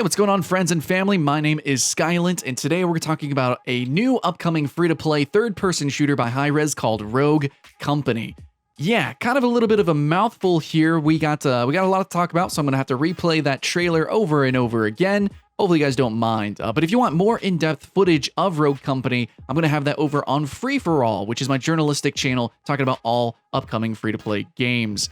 Hey, what's going on, friends and family? My name is Skylent, and today we're talking about a new upcoming free-to-play third-person shooter by Hi-Rez called Rogue Company. Yeah, kind of a little bit of a mouthful here. We got a lot to talk about, so I'm gonna have to replay that trailer over and over again. Hopefully you guys don't mind. But if you want more in-depth footage of Rogue Company, I'm going to have that over on Free For All, which is my journalistic channel talking about all upcoming free-to-play games.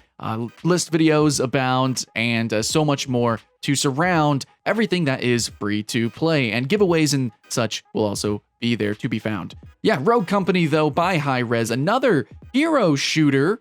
List videos abound and so much more to surround everything that is free to play. And giveaways and such will also be there to be found. Yeah, Rogue Company, though, by Hi-Rez, another hero shooter.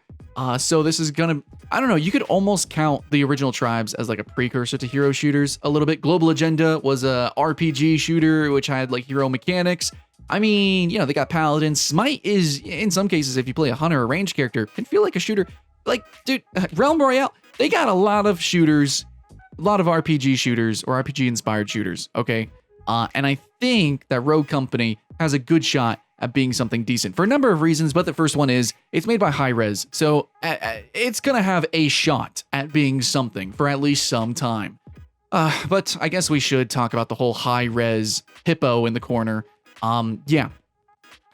So this is gonna, I don't know, you could almost count the original Tribes as like a precursor to hero shooters a little bit. Global Agenda was a RPG shooter, which had like hero mechanics. I mean, you know, they got Paladins. Smite is, in some cases, if you play a hunter or range character, can feel like a shooter. Like, dude, Realm Royale, they got a lot of shooters, a lot of RPG shooters or RPG-inspired shooters, okay? And I think that Rogue Company has a good shot at being something decent for a number of reasons, but the first one is it's made by Hi-Rez, so it's gonna have a shot at being something for at least some time. But I guess we should talk about the whole Hi-Rez hippo in the corner. Yeah,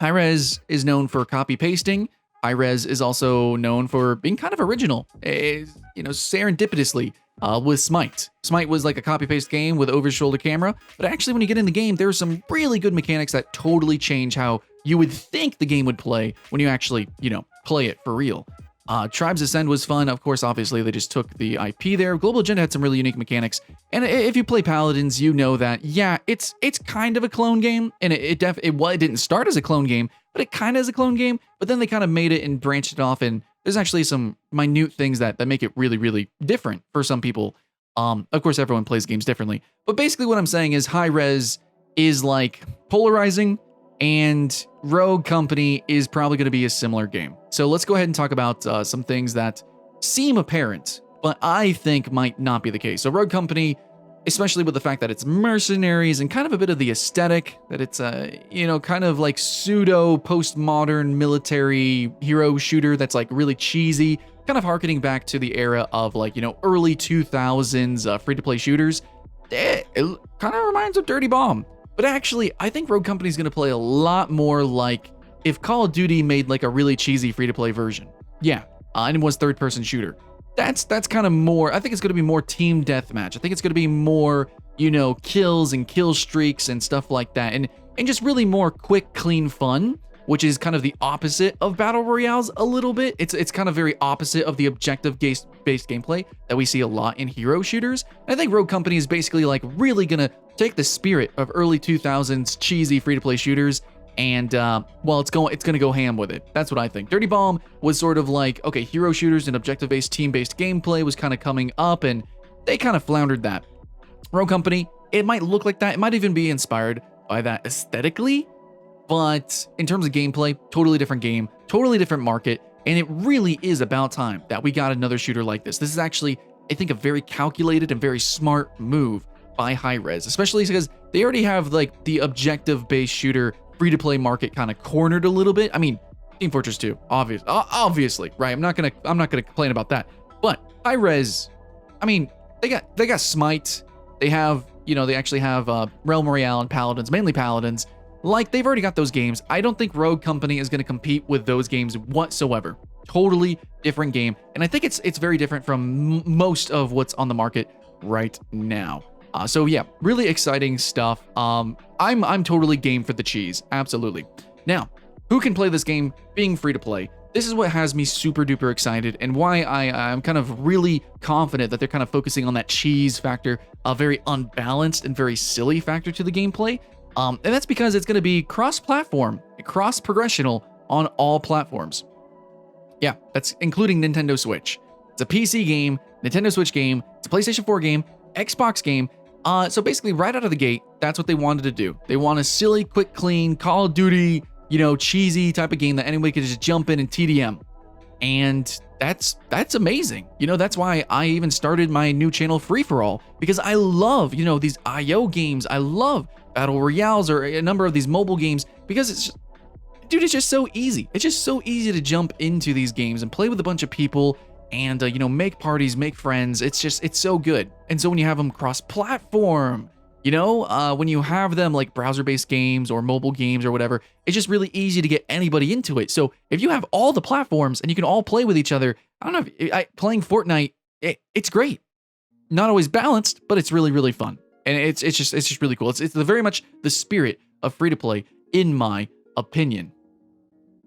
Hi-Rez is known for copy pasting. Hi-Rez is also known for being kind of original, you know, serendipitously. With Smite. Smite was like a copy-paste game with over-shoulder camera, but actually when you get in the game, there's some really good mechanics that totally change how you would think the game would play when you actually, you know, play it for real. Tribes Ascend was fun. Of course, obviously, they just took the IP there. Global Agenda had some really unique mechanics. And if you play Paladins, you know that, yeah, it's kind of a clone game, and it didn't start as a clone game, but it kind of is a clone game, but then they kind of made it and branched it off, and there's actually some minute things that make it really, really different for some people. Of course, everyone plays games differently. But basically what I'm saying is Hi-Rez is like polarizing, and Rogue Company is probably going to be a similar game. So let's go ahead and talk about some things that seem apparent, but I think might not be the case. So Rogue Company, especially with the fact that it's mercenaries and kind of a bit of the aesthetic, that it's you know, kind of like pseudo postmodern military hero shooter that's like really cheesy, kind of harkening back to the era of like, you know, early 2000s free-to-play shooters. It kind of reminds of Dirty Bomb. But actually, I think Rogue Company is going to play a lot more like if Call of Duty made like a really cheesy free-to-play version. Yeah, and it was third-person shooter. That's kind of more, I think it's going to be more team deathmatch. I think it's going to be more, you know, kills and kill streaks and stuff like that. And just really more quick, clean fun, which is kind of the opposite of Battle Royales a little bit. It's kind of very opposite of the objective-based gameplay that we see a lot in hero shooters. And I think Rogue Company is basically like really going to take the spirit of early 2000s cheesy free-to-play shooters and, well, it's going to go ham with it. That's what I think. Dirty Bomb was sort of like, okay, hero shooters and objective-based, team-based gameplay was kind of coming up, and they kind of floundered that. Rogue Company, it might look like that. It might even be inspired by that aesthetically, but in terms of gameplay, totally different game, totally different market, and it really is about time that we got another shooter like this. This is actually, I think, a very calculated and very smart move by Hi-Rez, especially because they already have like the objective-based shooter free-to-play market kind of cornered a little bit. I mean, Team Fortress 2, obviously, right? I'm not gonna complain about that. But Hi-Rez, I mean, they got Smite. They have, you know, they actually have Realm Royale and Paladins, mainly Paladins. Like, they've already got those games. I don't think Rogue Company is going to compete with those games whatsoever. Totally different game, and I think it's very different from most of what's on the market right now. So yeah, really exciting stuff. I'm totally game for the cheese, absolutely. Now, who can play this game being free to play? This is what has me super duper excited, and why I'm kind of really confident that they're kind of focusing on that cheese factor, a very unbalanced and very silly factor to the gameplay. And that's because it's going to be cross-platform, cross-progressional on all platforms. Yeah, that's including Nintendo Switch. It's a PC game, Nintendo Switch game, it's a PlayStation 4 game, Xbox game. So basically, right out of the gate, that's what they wanted to do. They want a silly, quick, clean, Call of Duty, you know, cheesy type of game that anybody could just jump in and TDM. And that's amazing. You know, that's why I even started my new channel Free For All, because I love, you know, these IO games. I love Battle Royales or a number of these mobile games because it's just, dude, it's just so easy. It's just so easy to jump into these games and play with a bunch of people and make parties, make friends. It's so good. And so when you have them cross-platform, when you have them like browser-based games or mobile games or whatever, it's just really easy to get anybody into it. So if you have all the platforms and you can all play with each other, I don't know, playing Fortnite, it's great. Not always balanced, but it's really, really fun. And it's just really cool. It's very much the spirit of free-to-play, in my opinion.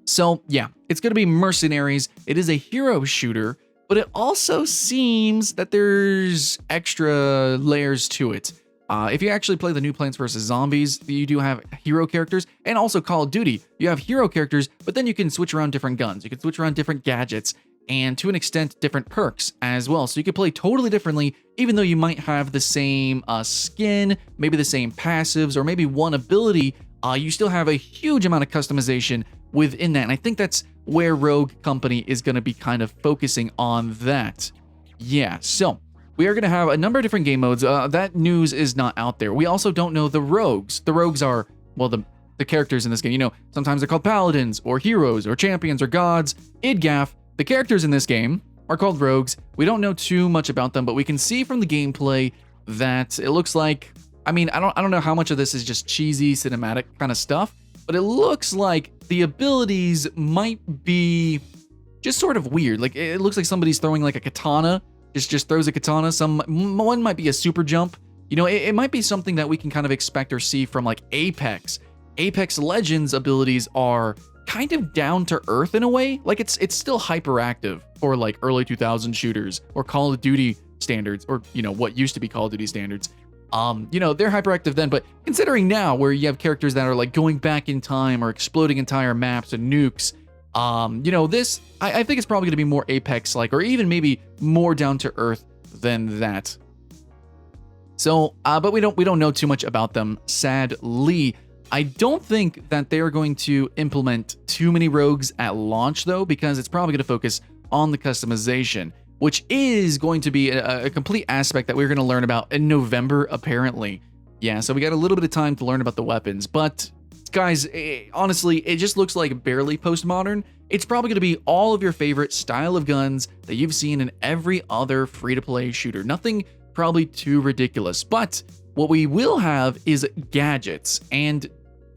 So yeah, it's going to be Mercenaries. It is a hero shooter, but it also seems that there's extra layers to it. If you actually play the new Plants vs. Zombies, you do have hero characters, and also Call of Duty, you have hero characters, but then you can switch around different guns, you can switch around different gadgets, and to an extent, different perks as well. So you can play totally differently, even though you might have the same skin, maybe the same passives, or maybe one ability, you still have a huge amount of customization within that. And I think that's where Rogue Company is going to be kind of focusing on that. Yeah, so we are going to have a number of different game modes. That news is not out there. We also don't know the rogues. The rogues are, well, the characters in this game. Sometimes they're called paladins or heroes or champions or gods. Idgaf, the characters in this game are called rogues. We don't know too much about them, but we can see from the gameplay that it looks like, I don't know how much of this is just cheesy cinematic kind of stuff, but it looks like the abilities might be just sort of weird. Like it looks like somebody's throwing like a katana, just throws a katana. One might be a super jump. It might be something that we can kind of expect or see from like Apex. Apex Legends abilities are kind of down to earth in a way. Like it's still hyperactive for like early 2000 shooters or Call of Duty standards, or what used to be Call of Duty standards. They're hyperactive then, but considering now where you have characters that are like going back in time or exploding entire maps and nukes, this, I think it's probably going to be more Apex-like, or even maybe more down to earth than that. So, but we don't know too much about them, sadly. I don't think that they're going to implement too many rogues at launch though, because it's probably going to focus on the customization, which is going to be a complete aspect that we're going to learn about in November, apparently. Yeah, so we got a little bit of time to learn about the weapons, but guys, honestly, it just looks like barely postmodern. It's probably going to be all of your favorite style of guns that you've seen in every other free-to-play shooter. Nothing probably too ridiculous, but what we will have is gadgets, and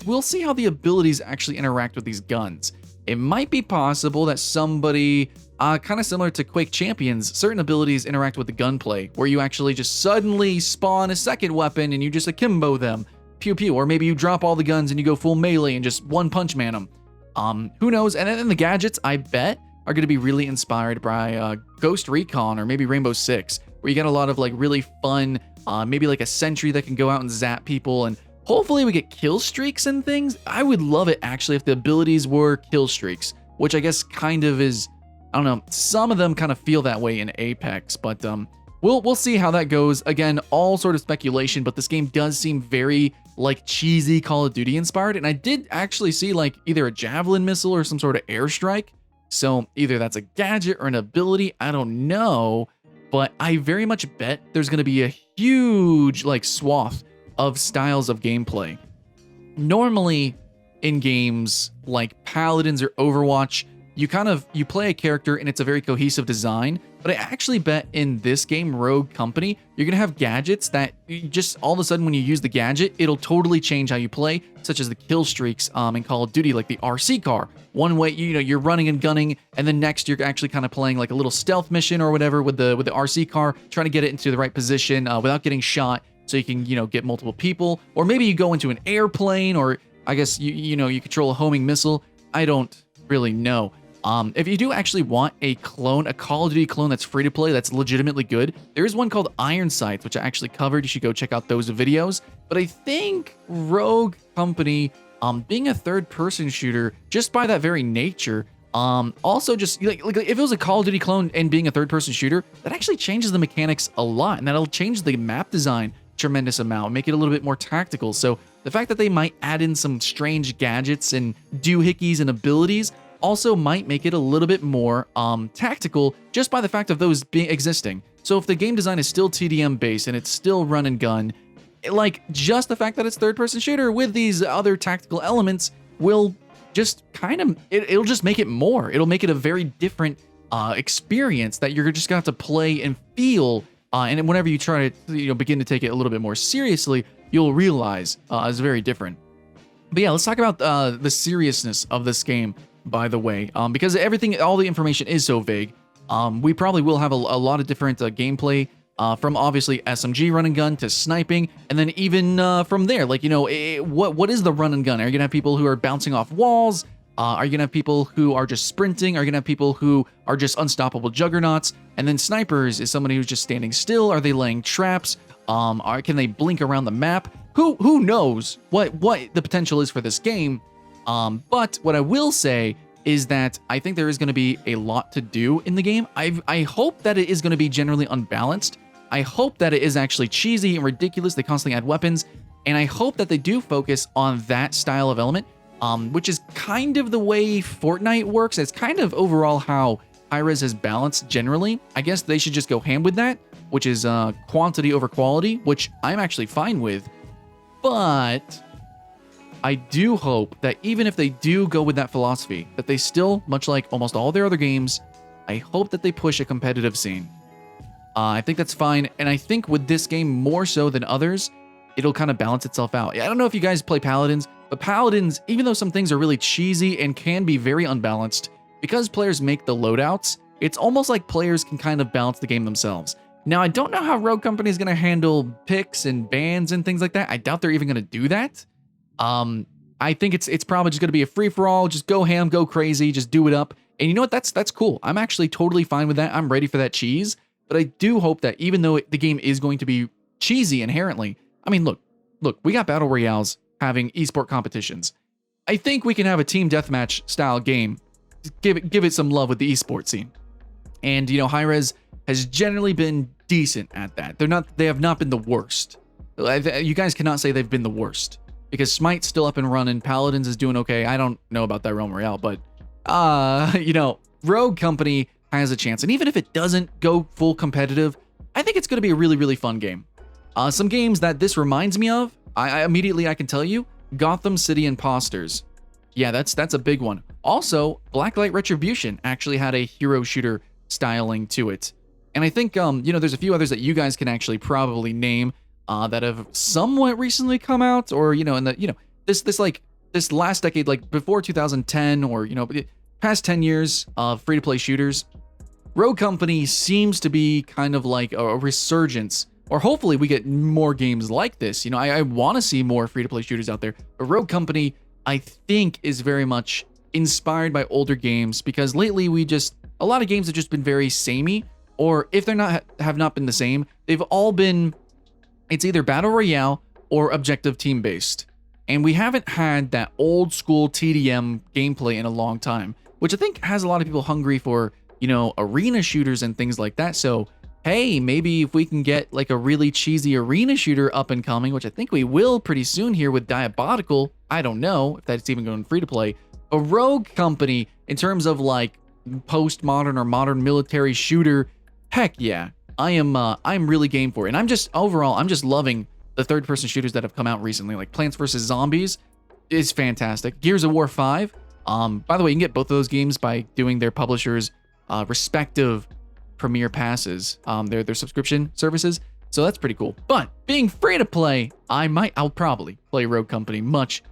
we'll see how the abilities actually interact with these guns. It might be possible that somebody, kind of similar to Quake Champions, certain abilities interact with the gunplay, where you actually just suddenly spawn a second weapon and you just akimbo them, pew pew, or maybe you drop all the guns and you go full melee and just one punch man them. Who knows? And then the gadgets, I bet, are going to be really inspired by Ghost Recon or maybe Rainbow Six, where you get a lot of like really fun, maybe like a sentry that can go out and zap people, and hopefully we get kill streaks and things. I would love it actually if the abilities were kill streaks, which I guess kind of is, I don't know, some of them kind of feel that way in Apex, but we'll see how that goes. Again, all sort of speculation, but this game does seem very like cheesy Call of Duty inspired, and I did actually see like either a javelin missile or some sort of airstrike. So either that's a gadget or an ability, I don't know, but I very much bet there's going to be a huge like swath of styles of gameplay. Normally in games like Paladins or Overwatch, you play a character and it's a very cohesive design, but I actually bet in this game, Rogue Company, you're gonna have gadgets that you just all of a sudden when you use the gadget, it'll totally change how you play, such as the kill streaks in Call of Duty, like the RC car. One way, you're running and gunning, and then next you're actually kind of playing like a little stealth mission or whatever with the RC car, trying to get it into the right position without getting shot, so you can get multiple people, or maybe you go into an airplane, or I guess you control a homing missile. I don't really know. If you do actually want a clone, a Call of Duty clone that's free to play, that's legitimately good, there is one called Iron Sights, which I actually covered. You should go check out those videos. But I think Rogue Company, being a third-person shooter, just by that very nature, also just like if it was a Call of Duty clone and being a third-person shooter, that actually changes the mechanics a lot, and that'll change the map design tremendous amount, make it a little bit more tactical. So the fact that they might add in some strange gadgets and doohickeys and abilities also might make it a little bit more tactical, just by the fact of those existing. So if the game design is still TDM based and it's still run and gun, like just the fact that it's third-person shooter with these other tactical elements will just kind of, it'll just make it more. It'll make it a very different experience that you're just gonna have to play and feel. And whenever you try to begin to take it a little bit more seriously, you'll realize it's very different. But yeah, let's talk about the seriousness of this game, by the way, because all the information is so vague. We probably will have a lot of different gameplay, from obviously SMG run and gun to sniping, and then even from there, like, what is the run and gun? Are you gonna have people who are bouncing off walls? Are you gonna have people who are just sprinting? Are you gonna have people who are just unstoppable juggernauts? And then snipers is somebody who's just standing still. Are they laying traps? Can they blink around the map? Who knows what the potential is for this game? But what I will say is that I think there is going to be a lot to do in the game. I hope that it is going to be generally unbalanced. I hope that it is actually cheesy and ridiculous. They constantly add weapons, and I hope that they do focus on that style of element, which is kind of the way Fortnite works. It's kind of overall how Hi-Rez has balanced generally. I guess they should just go hand with that, which is quantity over quality, which I'm actually fine with. But I do hope that even if they do go with that philosophy, that they still, much like almost all their other games, I hope that they push a competitive scene. I think that's fine, and I think with this game more so than others, it'll kind of balance itself out. I don't know if you guys play Paladins, but Paladins, even though some things are really cheesy and can be very unbalanced, because players make the loadouts, it's almost like players can kind of balance the game themselves. Now, I don't know how Rogue Company is going to handle picks and bans and things like that. I doubt they're even going to do that. I think it's probably just going to be a free-for-all, just go ham, go crazy, just do it up. And you know what? That's cool. I'm actually totally fine with that. I'm ready for that cheese. But I do hope that even though the game is going to be cheesy inherently, I mean, look, we got battle royales having esport competitions. I think we can have a team deathmatch style game. Give it some love with the esport scene. And Hi-Rez has generally been decent at that. They have not been the worst. You guys cannot say they've been the worst, because Smite's still up and running. Paladins is doing okay. I don't know about that Realm Royale, but Rogue Company has a chance. And even if it doesn't go full competitive, I think it's going to be a really, really fun game. Some games that this reminds me of, I immediately can tell you, Gotham City Imposters. Yeah, that's a big one. Also, Blacklight Retribution actually had a hero shooter styling to it. And I think there's a few others that you guys can actually probably name that have somewhat recently come out, or in the this last decade, like before 2010, or past 10 years of free-to-play shooters. Rogue Company seems to be kind of like a resurgence, or hopefully we get more games like this. I want to see more free-to-play shooters out there. But Rogue Company, I think, is very much inspired by older games, because lately a lot of games have just been very samey, or if they're have not been the same, they've all been, it's either battle royale or objective team based. And we haven't had that old school TDM gameplay in a long time, which I think has a lot of people hungry for, arena shooters and things like that. So, hey, maybe if we can get like a really cheesy arena shooter up and coming, which I think we will pretty soon here with Diabolical. I don't know if that's even going free to play. A Rogue Company, in terms of like postmodern or modern military shooter, heck yeah, I'm really game for it. And I'm just loving the third-person shooters that have come out recently, like Plants vs. Zombies is fantastic. Gears of War 5. By the way, you can get both of those games by doing their publishers' respective Premier passes, their subscription services. So that's pretty cool. But being free to play, I'll probably play Rogue Company much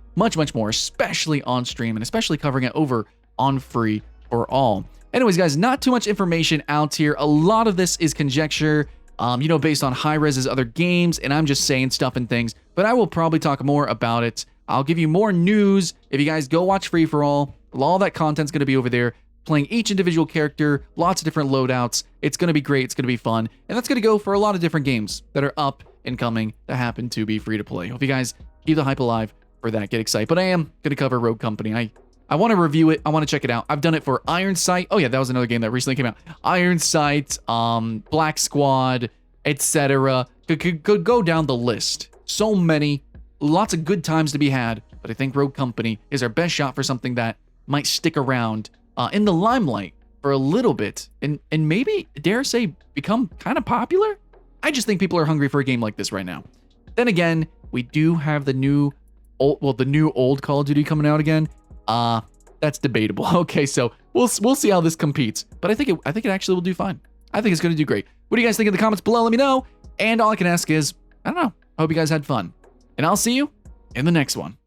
more, especially on stream, and especially covering it over on Free for All. Anyways, guys, not too much information out here. A lot of this is conjecture, based on Hi-Rez's other games, and I'm just saying stuff and things, but I will probably talk more about it. I'll give you more news. If you guys go watch Free for All that content's going to be over there, playing each individual character, lots of different loadouts. It's going to be great. It's going to be fun. And that's going to go for a lot of different games that are up and coming that happen to be free to play. Hope you guys keep the hype alive for that. Get excited. But I am going to cover Rogue Company. I want to review it. I want to check it out. I've done it for Iron Sight. Oh yeah, that was another game that recently came out. Iron Sight, Black Squad, etc. Could go down the list. So many, lots of good times to be had. But I think Rogue Company is our best shot for something that might stick around in the limelight for a little bit, and maybe, dare say, become kind of popular. I just think people are hungry for a game like this right now. Then again, we do have the new old Call of Duty coming out again. That's debatable. Okay, so we'll see how this competes. But I think it actually will do fine. I think it's going to do great. What do you guys think in the comments below? Let me know. And all I can ask is, I don't know. I hope you guys had fun. And I'll see you in the next one.